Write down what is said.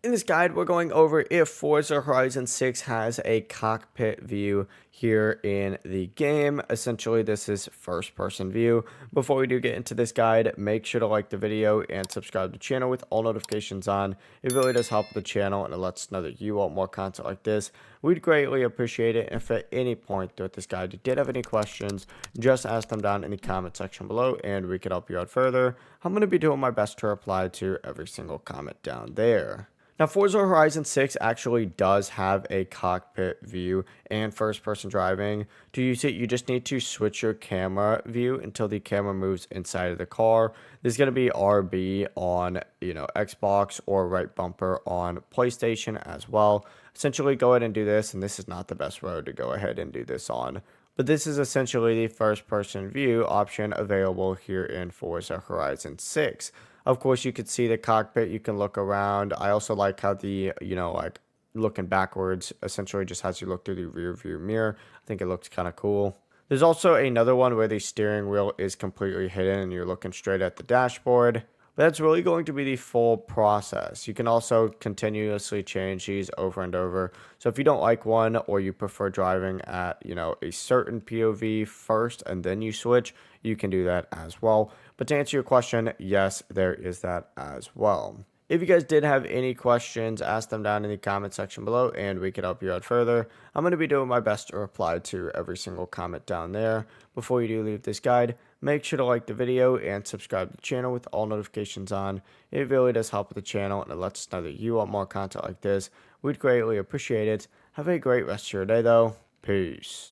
In this guide, we're going over if Forza Horizon 6 has a cockpit view here in the game. Essentially, this is first-person view. Before we do get into this guide, make sure to like the video and subscribe to the channel with all notifications on. It really does help the channel and it lets us know that you want more content like this. We'd greatly appreciate it. And if at any point throughout this guide you did have any questions, just ask them down in the comment section below and we can help you out further. I'm going to be doing my best to reply to every single comment down there. Now, Forza Horizon 6 actually does have a cockpit view and first-person driving. To use it, you just need to switch your camera view until the camera moves inside of the car. There's going to be RB on, Xbox or right bumper on PlayStation as well. Essentially, go ahead and do this, and this is not the best road to go ahead and do this on. But this is essentially the first-person view option available here in Forza Horizon 6. Of course, you can see the cockpit, you can look around. I also like how the, looking backwards essentially just has you look through the rear view mirror. I think it looks kind of cool. There's also another one where the steering wheel is completely hidden and you're looking straight at the dashboard. But that's really going to be the full process. You can also continuously change these over and over. So if you don't like one or you prefer driving at, a certain POV first and then you switch, you can do that as well. But to answer your question, yes, there is that as well. If you guys did have any questions, ask them down in the comment section below and we can help you out further. I'm going to be doing my best to reply to every single comment down there. Before you do leave this guide, make sure to like the video and subscribe to the channel with all notifications on. It really does help with the channel and it lets us know that you want more content like this. We'd greatly appreciate it. Have a great rest of your day though. Peace.